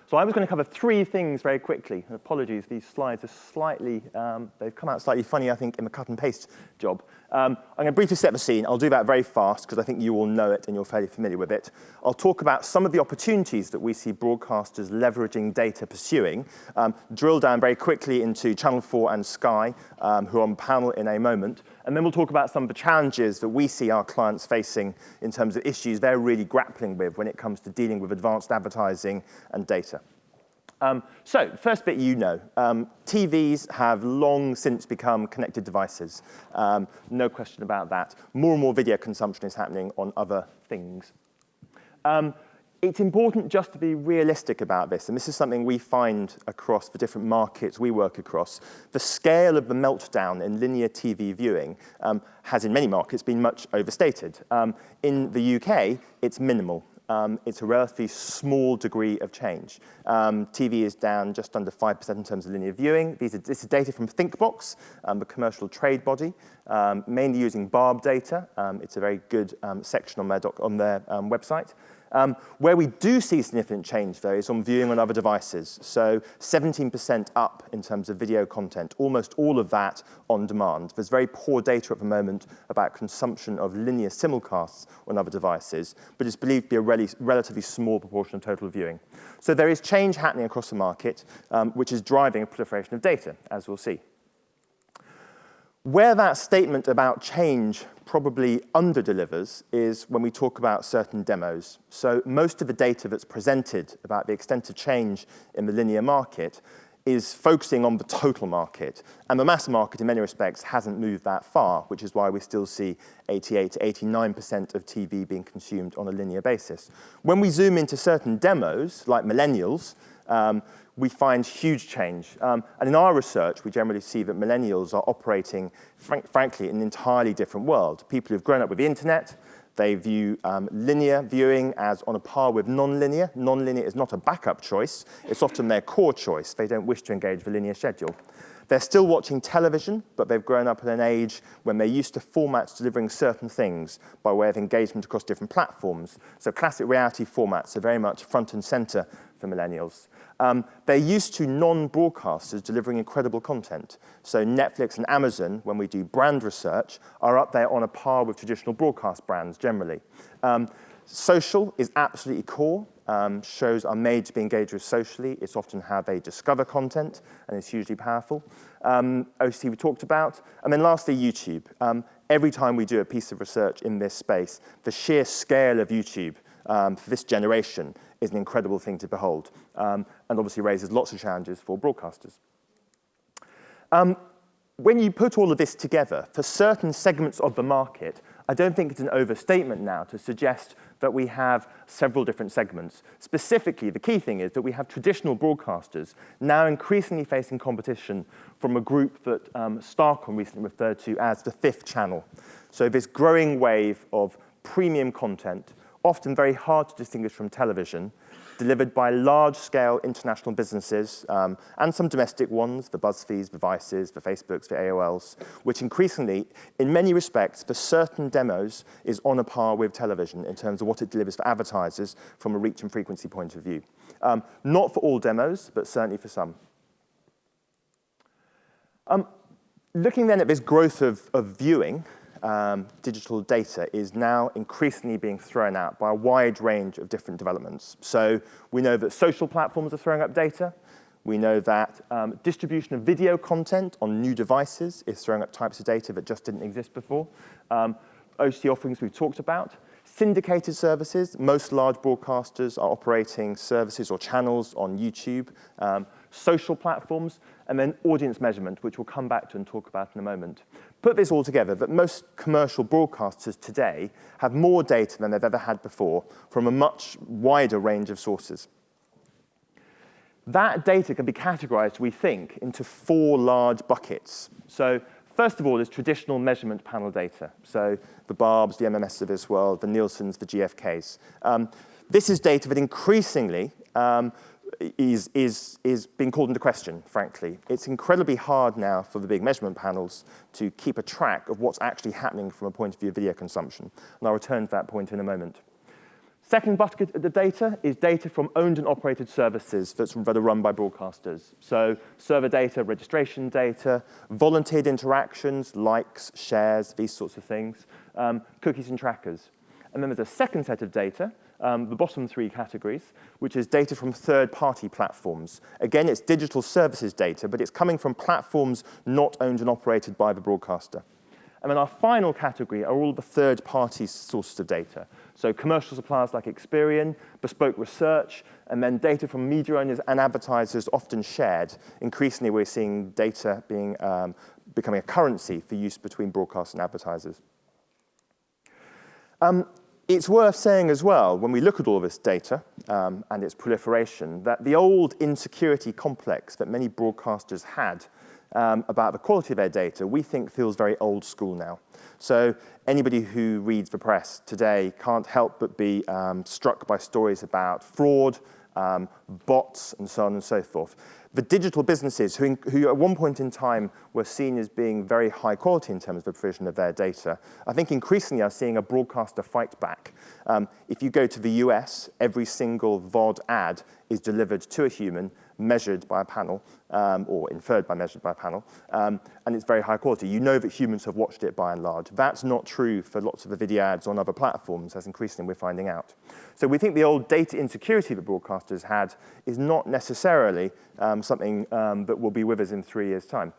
So I was going to cover three things very quickly. And apologies, these slides are slightly, they've come out slightly funny, I think, in the cut and paste job. I'm going to briefly set the scene. I'll do that very fast because I think you all know it and you're fairly familiar with it. I'll talk about some of the opportunities that we see broadcasters leveraging data pursuing, drill down very quickly into Channel 4 and Sky, who are on the panel in a moment, and then we'll talk about some of the challenges that we see our clients facing in terms of issues they're really grappling with when it comes to dealing with advanced advertising and data. So, first bit you know, TVs have long since become connected devices. No question about that. More and more video consumption is happening on other things. It's important just to be realistic about this, and this is something we find across the different markets we work across. The scale of the meltdown in linear TV viewing has, in many markets, been much overstated. In the UK, it's minimal. It's a relatively small degree of change. TV is down just under 5% in terms of linear viewing. This is data from ThinkBox, the commercial trade body, mainly using Barb data. It's a very good section on their website. Where we do see significant change, though, is on viewing on other devices. So 17% up in terms of video content, almost all of that on demand. There's very poor data at the moment about consumption of linear simulcasts on other devices, but it's believed to be a relatively small proportion of total viewing. So there is change happening across the market, which is driving a proliferation of data, as we'll see. Where that statement about change probably underdelivers is when we talk about certain demos. So most of the data that's presented about the extent of change in the linear market is focusing on the total market. And the mass market, in many respects, hasn't moved that far, which is why we still see 88 to 89% of TV being consumed on a linear basis. When we zoom into certain demos, like Millennials, we find huge change. And in our research, we generally see that millennials are operating, frankly, in an entirely different world. People who've grown up with the internet, they view linear viewing as on a par with non-linear. Non-linear is not a backup choice. It's often their core choice. They don't wish to engage the linear schedule. They're still watching television, but they've grown up in an age when they're used to formats delivering certain things by way of engagement across different platforms. So classic reality formats are very much front and center for millennials. They're used to non-broadcasters delivering incredible content. So Netflix and Amazon, when we do brand research, are up there on a par with traditional broadcast brands generally. Social is absolutely core. Shows are made to be engaged with socially. It's often how they discover content, and it's hugely powerful. OTT we talked about. And then lastly, YouTube. Every time we do a piece of research in this space, the sheer scale of YouTube for this generation is an incredible thing to behold, and obviously raises lots of challenges for broadcasters. When you put all of this together, for certain segments of the market, I don't think it's an overstatement now to suggest that we have several different segments. Specifically, the key thing is that we have traditional broadcasters now increasingly facing competition from a group that Starcom recently referred to as the fifth channel. So this growing wave of premium content, often very hard to distinguish from television, delivered by large-scale international businesses and some domestic ones, the BuzzFeeds, the Vices, the Facebooks, the AOLs, which increasingly, in many respects, for certain demos, is on a par with television in terms of what it delivers for advertisers from a reach and frequency point of view. Not for all demos, but certainly for some. Looking then at this growth of viewing, digital data is now increasingly being thrown out by a wide range of different developments. So we know that social platforms are throwing up data. We know that distribution of video content on new devices is throwing up types of data that just didn't exist before. OTT offerings we've talked about. Syndicated services. Most large broadcasters are operating services or channels on YouTube. Social platforms, and then audience measurement, which we'll come back to and talk about in a moment. Put this all together, that most commercial broadcasters today have more data than they've ever had before from a much wider range of sources. That data can be categorized, we think, into four large buckets. So first of all is traditional measurement panel data. So the Barbs, the MMS of this world, the Nielsen's, the GfKs. This is data that increasingly is being called into question, frankly. It's incredibly hard now for the big measurement panels to keep a track of what's actually happening from a point of view of video consumption. And I'll return to that point in a moment. Second bucket of the data is data from owned and operated services that are run by broadcasters. So server data, registration data, volunteered interactions, likes, shares, these sorts of things, cookies and trackers. And then there's a second set of data, the bottom three categories, which is data from third-party platforms. Again, it's digital services data, but it's coming from platforms not owned and operated by the broadcaster. And then our final category are all the third-party sources of data. So commercial suppliers like Experian, bespoke research, and then data from media owners and advertisers often shared. Increasingly, we're seeing data becoming a currency for use between broadcasters and advertisers. It's worth saying as well, when we look at all this data and its proliferation, that the old insecurity complex that many broadcasters had about the quality of their data, we think feels very old school now. So anybody who reads the press today can't help but be struck by stories about fraud, bots, and so on and so forth. The digital businesses who at one point in time were seen as being very high quality in terms of the provision of their data, I think increasingly are seeing a broadcaster fight back. If you go to the US, every single VOD ad is delivered to a human, measured by a panel, or inferred by measured by a panel, and it's very high quality. You know that humans have watched it by and large. That's not true for lots of the video ads on other platforms, as increasingly we're finding out. So we think the old data insecurity that broadcasters had is not necessarily something that will be with us in 3 years' time.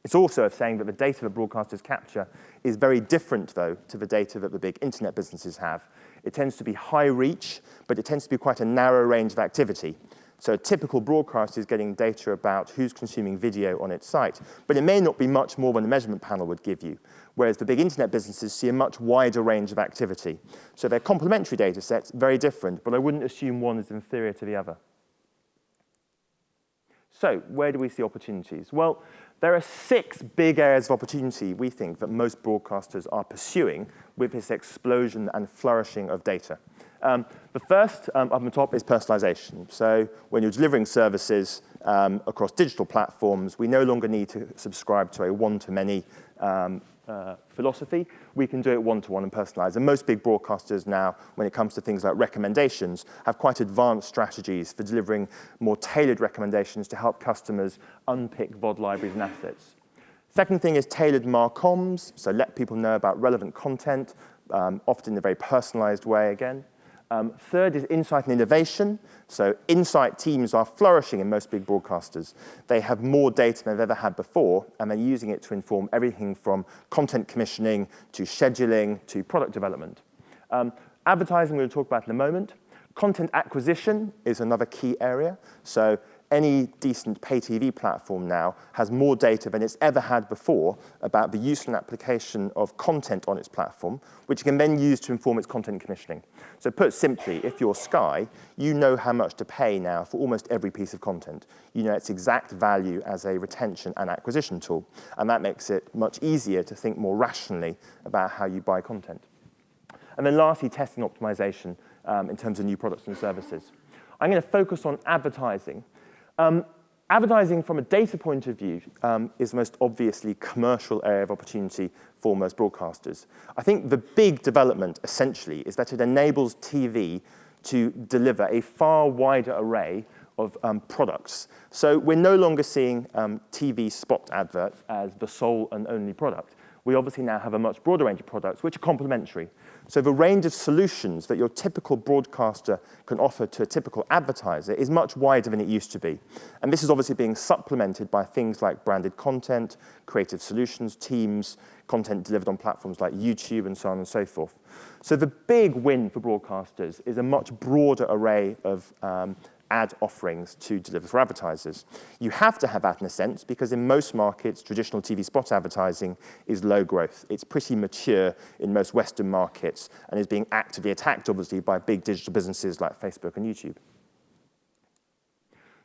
It's also saying that the data that broadcasters capture is very different, though, to the data that the big internet businesses have. It tends to be high reach, but it tends to be quite a narrow range of activity. So a typical broadcaster is getting data about who's consuming video on its site, but it may not be much more than the measurement panel would give you, whereas the big internet businesses see a much wider range of activity. So they're complementary data sets, very different, but I wouldn't assume one is inferior to the other. So where do we see opportunities? Well, there are 6 big areas of opportunity, we think, that most broadcasters are pursuing with this explosion and flourishing of data. The first, up on the top, is personalization. So when you're delivering services across digital platforms, we no longer need to subscribe to a one-to-many philosophy. We can do it one-to-one and personalize. And most big broadcasters now, when it comes to things like recommendations, have quite advanced strategies for delivering more tailored recommendations to help customers unpick VOD libraries and assets. Second thing is tailored marcoms, so let people know about relevant content, often in a very personalized way again. Third is insight and innovation. So insight teams are flourishing in most big broadcasters. They have more data than they've ever had before, and they're using it to inform everything from content commissioning to scheduling to product development. Advertising, we'll talk about in a moment. Content acquisition is another key area. So any decent pay TV platform now has more data than it's ever had before about the use and application of content on its platform, which it can then use to inform its content commissioning. So put simply, if you're Sky, you know how much to pay now for almost every piece of content. You know its exact value as a retention and acquisition tool, and that makes it much easier to think more rationally about how you buy content. And then lastly, testing optimization in terms of new products and services. I'm going to focus on advertising. Advertising from a data point of view is the most obviously commercial area of opportunity for most broadcasters. I think the big development, essentially, is that it enables TV to deliver a far wider array of products. So we're no longer seeing TV spot adverts as the sole and only product. We obviously now have a much broader range of products which are complementary. So the range of solutions that your typical broadcaster can offer to a typical advertiser is much wider than it used to be. And this is obviously being supplemented by things like branded content, creative solutions, teams, content delivered on platforms like YouTube, and so on and so forth. So the big win for broadcasters is a much broader array of ad offerings to deliver for advertisers. You have to have that in a sense because in most markets, traditional TV spot advertising is low growth. It's pretty mature in most Western markets and is being actively attacked, obviously, by big digital businesses like Facebook and YouTube.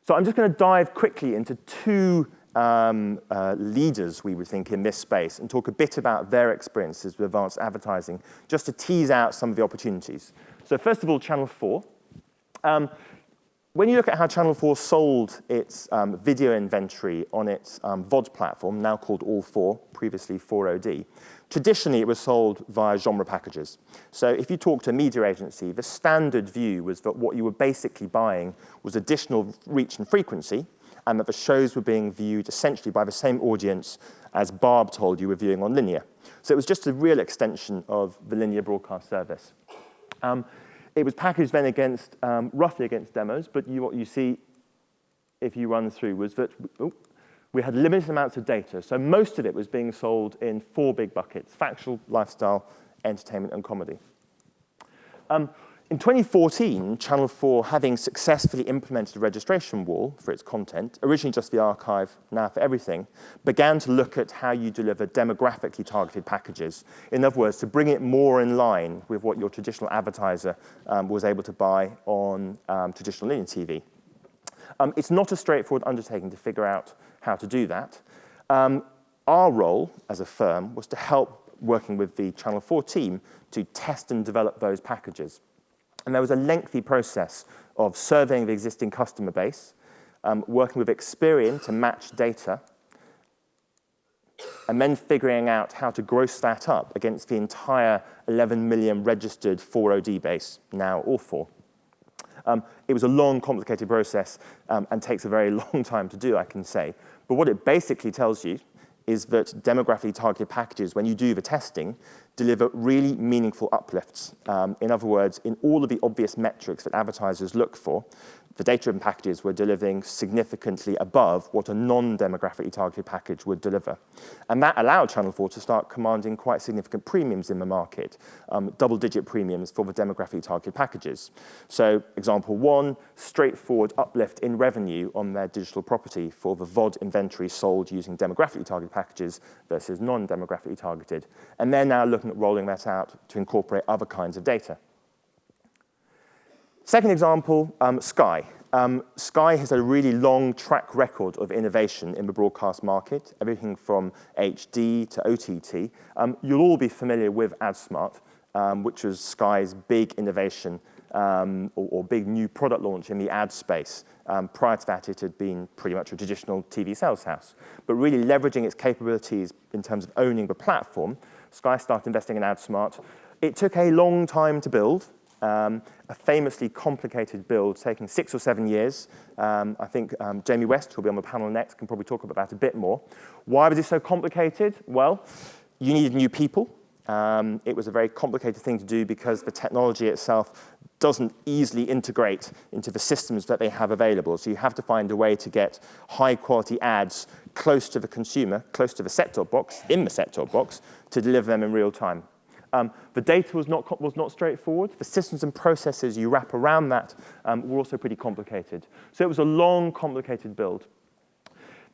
So I'm just going to dive quickly into 2 leaders, we would think, in this space and talk a bit about their experiences with advanced advertising, just to tease out some of the opportunities. So first of all, Channel 4. when you look at how Channel 4 sold its video inventory on its VOD platform, now called All4, previously 4OD, traditionally it was sold via genre packages. So if you talk to a media agency, the standard view was that what you were basically buying was additional reach and frequency, and that the shows were being viewed essentially by the same audience as Barb told you were viewing on linear. So it was just a real extension of the linear broadcast service. It was packaged then against, roughly against demos, but what you see if you run through was that we had limited amounts of data. So most of it was being sold in 4 big buckets: factual, lifestyle, entertainment, and comedy. In 2014, Channel 4, having successfully implemented a registration wall for its content, originally just the archive, now for everything, began to look at how you deliver demographically targeted packages. In other words, to bring it more in line with what your traditional advertiser was able to buy on traditional linear TV. It's not a straightforward undertaking to figure out how to do that. Our role as a firm was to help, working with the Channel 4 team, to test and develop those packages. And there was a lengthy process of surveying the existing customer base, working with Experian to match data, and then figuring out how to gross that up against the entire 11 million registered 4OD base, now All4. It was a long, complicated process and takes a very long time to do, I can say. But what it basically tells you is that demographically targeted packages, when you do the testing, deliver really meaningful uplifts. In other words, in all of the obvious metrics that advertisers look for, the data-driven packages were delivering significantly above what a non-demographically targeted package would deliver. And that allowed Channel 4 to start commanding quite significant premiums in the market, double-digit premiums for the demographically targeted packages. So example 1, straightforward uplift in revenue on their digital property for the VOD inventory sold using demographically targeted packages versus non-demographically targeted. And they're now looking at rolling that out to incorporate other kinds of data. Second example, Sky. Sky has a really long track record of innovation in the broadcast market, everything from HD to OTT. You'll all be familiar with AdSmart, which was Sky's big innovation or big new product launch in the ad space. Prior to that, it had been pretty much a traditional TV sales house. But really leveraging its capabilities in terms of owning the platform, Sky started investing in AdSmart. It took a long time to build. A famously complicated build taking 6 or 7 years. I think Jamie West, who'll be on the panel next, can probably talk about that a bit more. Why was it so complicated? Well, you needed new people. It was a very complicated thing to do because the technology itself doesn't easily integrate into the systems that they have available. So you have to find a way to get high-quality ads close to the consumer, close to the set-top box, in the set-top box, to deliver them in real time. The data was not straightforward. The systems and processes you wrap around that were also pretty complicated. So it was a long, complicated build.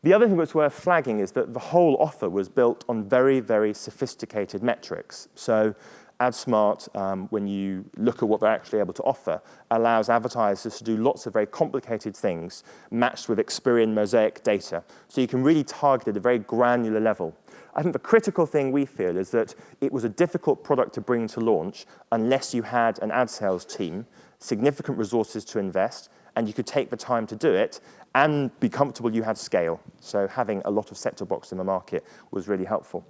The other thing that's worth flagging is that the whole offer was built on very, very sophisticated metrics. So AdSmart, when you look at what they're actually able to offer, allows advertisers to do lots of very complicated things matched with Experian Mosaic data. So you can really target at a very granular level. I think the critical thing we feel is that it was a difficult product to bring to launch unless you had an ad sales team, significant resources to invest, and you could take the time to do it and be comfortable you had scale. So having a lot of set-top boxes in the market was really helpful.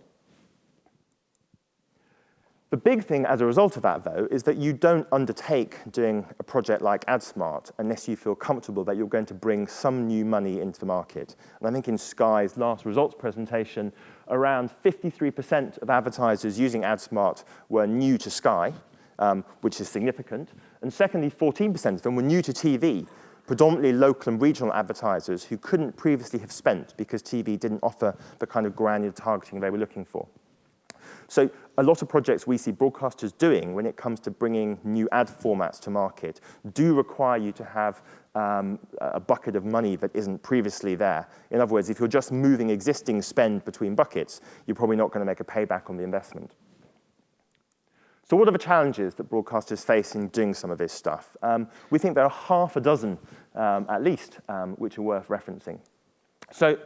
The big thing as a result of that, though, is that you don't undertake doing a project like AdSmart unless you feel comfortable that you're going to bring some new money into the market. And I think in Sky's last results presentation, around 53% of advertisers using AdSmart were new to Sky, which is significant. And secondly, 14% of them were new to TV, predominantly local and regional advertisers who couldn't previously have spent because TV didn't offer the kind of granular targeting they were looking for. So a lot of projects we see broadcasters doing when it comes to bringing new ad formats to market do require you to have a bucket of money that isn't previously there. In other words, if you're just moving existing spend between buckets, you're probably not going to make a payback on the investment. So what are the challenges that broadcasters face in doing some of this stuff? We think there are half a dozen, at least, which are worth referencing. So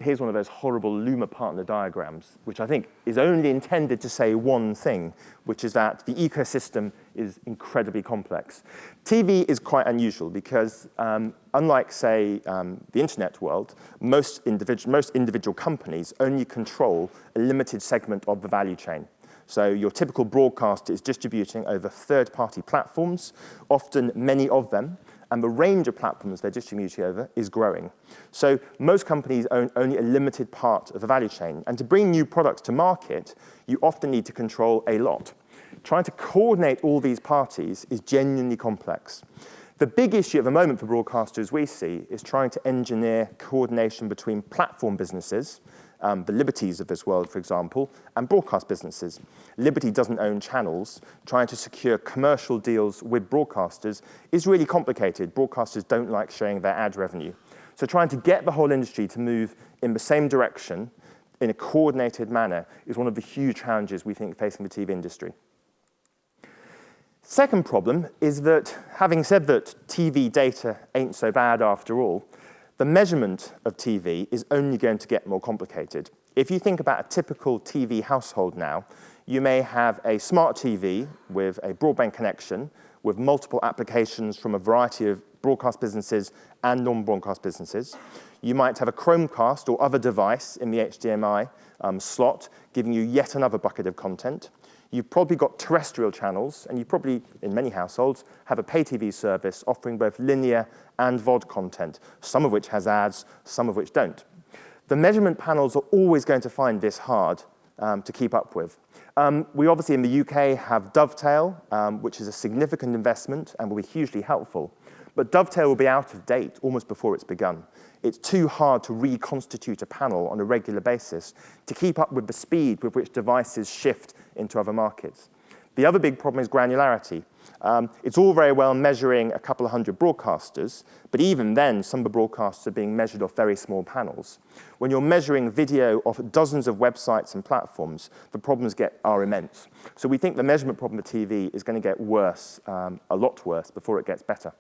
here's one of those horrible Luma partner diagrams, which I think is only intended to say one thing, which is that the ecosystem is incredibly complex. TV is quite unusual because unlike, say, the internet world, most individual companies only control a limited segment of the value chain. So your typical broadcaster is distributing over third-party platforms, often many of them, and the range of platforms they're distributing over is growing. So most companies own only a limited part of the value chain. And to bring new products to market, you often need to control a lot. Trying to coordinate all these parties is genuinely complex. The big issue at the moment for broadcasters we see is trying to engineer coordination between platform businesses, the Liberties of this world, for example, and broadcast businesses. Liberty doesn't own channels. Trying to secure commercial deals with broadcasters is really complicated. Broadcasters don't like sharing their ad revenue. So trying to get the whole industry to move in the same direction in a coordinated manner is one of the huge challenges we think facing the TV industry. Second problem is that, having said that TV data ain't so bad after all, the measurement of TV is only going to get more complicated. If you think about a typical TV household now, you may have a smart TV with a broadband connection, with multiple applications from a variety of broadcast businesses and non-broadcast businesses. You might have a Chromecast or other device in the HDMI slot, giving you yet another bucket of content. You've probably got terrestrial channels, and you probably, in many households, have a pay TV service offering both linear and VOD content, some of which has ads, some of which don't. The measurement panels are always going to find this hard to keep up with. We obviously, in the UK, have Dovetail, which is a significant investment and will be hugely helpful. But Dovetail will be out of date almost before it's begun. It's too hard to reconstitute a panel on a regular basis to keep up with the speed with which devices shift into other markets. The other big problem is granularity. It's all very well measuring a couple of hundred broadcasters, but even then, some of the broadcasts are being measured off very small panels. When you're measuring video off dozens of websites and platforms, the problems are immense. So we think the measurement problem for TV is going to get worse, a lot worse, before it gets better.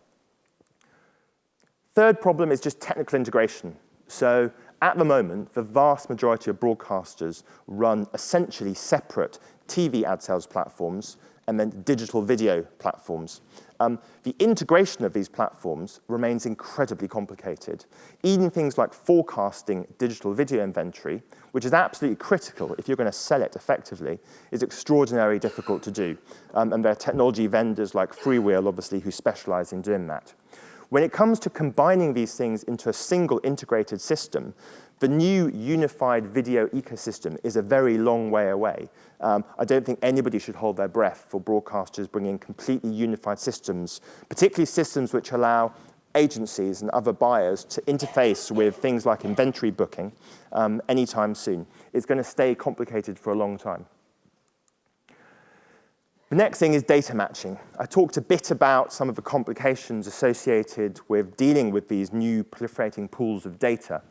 Third problem is just technical integration. So at the moment, the vast majority of broadcasters run essentially separate TV ad sales platforms and then digital video platforms. The integration of these platforms remains incredibly complicated. Even things like forecasting digital video inventory, which is absolutely critical if you're going to sell it effectively, is extraordinarily difficult to do. And there are technology vendors like Freewheel, obviously, who specialize in doing that. When it comes to combining these things into a single integrated system, the new unified video ecosystem is a very long way away. I don't think anybody should hold their breath for broadcasters bringing completely unified systems, particularly systems which allow agencies and other buyers to interface with things like inventory booking anytime soon. It's going to stay complicated for a long time. The next thing is data matching. I talked a bit about some of the complications associated with dealing with these new proliferating pools of data.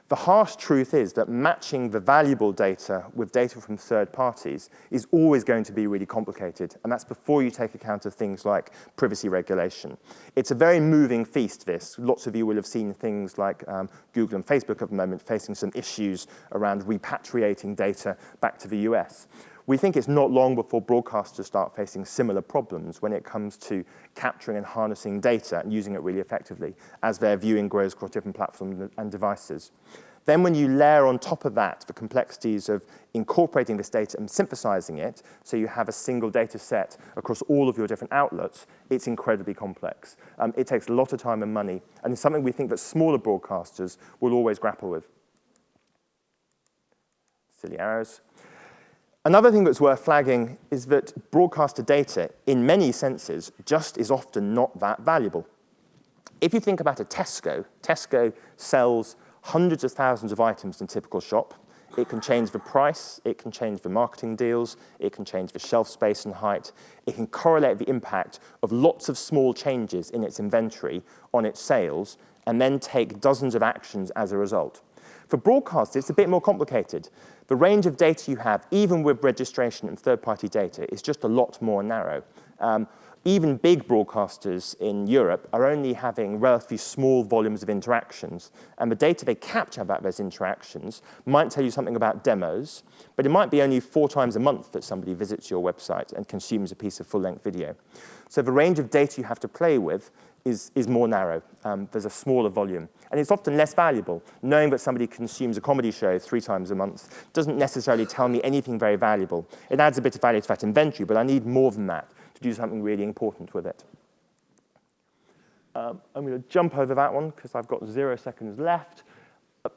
The harsh truth is that matching the valuable data with data from third parties is always going to be really complicated, and that's before you take account of things like privacy regulation. It's a very moving feast, this. Lots of you will have seen things like Google and Facebook at the moment facing some issues around repatriating data back to the US. We think it's not long before broadcasters start facing similar problems when it comes to capturing and harnessing data and using it really effectively as their viewing grows across different platforms and devices. Then when you layer on top of that the complexities of incorporating this data and synthesizing it so you have a single data set across all of your different outlets, it's incredibly complex. It takes a lot of time and money, and it's something we think that smaller broadcasters will always grapple with. Silly arrows. Another thing that's worth flagging is that broadcaster data, in many senses, just is often not that valuable. If you think about a Tesco, Tesco sells hundreds of thousands of items in a typical shop. It can change the price, it can change the marketing deals, it can change the shelf space and height. It can correlate the impact of lots of small changes in its inventory on its sales, and then take dozens of actions as a result. For broadcasters, it's a bit more complicated. The range of data you have, even with registration and third-party data, is just a lot more narrow. Even big broadcasters in Europe are only having relatively small volumes of interactions, and the data they capture about those interactions might tell you something about demos, but it might be only 4 times a month that somebody visits your website and consumes a piece of full-length video. So the range of data you have to play with is more narrow. There's a smaller volume. And it's often less valuable. Knowing that somebody consumes a comedy show 3 times a month doesn't necessarily tell me anything very valuable. It adds a bit of value to that inventory, but I need more than that to do something really important with it. I'm going to jump over that one because I've got 0 seconds left.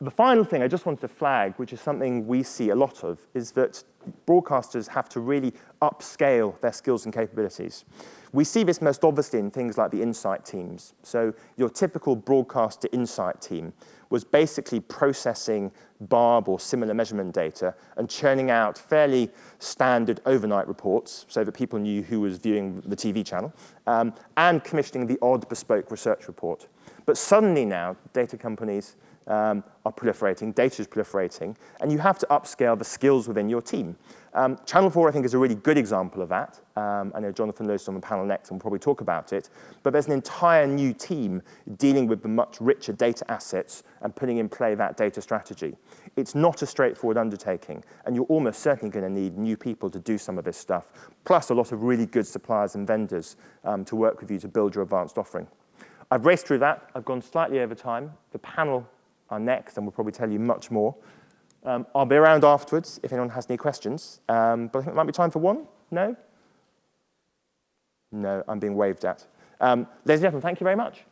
The final thing I just wanted to flag, which is something we see a lot of, is that broadcasters have to really upscale their skills and capabilities. We see this most obviously in things like the insight teams. So your typical broadcaster insight team was basically processing barb or similar measurement data and churning out fairly standard overnight reports so that people knew who was viewing the TV channel, and commissioning the odd bespoke research report. But suddenly now, data companies are proliferating, data is proliferating, and you have to upscale the skills within your team. Channel 4, I think, is a really good example of that. I know Jonathan Lewis on the panel next and will probably talk about it, but there's an entire new team dealing with the much richer data assets and putting in play that data strategy. It's not a straightforward undertaking, and you're almost certainly going to need new people to do some of this stuff, plus a lot of really good suppliers and vendors to work with you to build your advanced offering. I've raced through that. I've gone slightly over time. The panel are next, and we'll probably tell you much more. I'll be around afterwards if anyone has any questions, but I think it might be time for one. No? No, I'm being waved at. Ladies and gentlemen, thank you very much.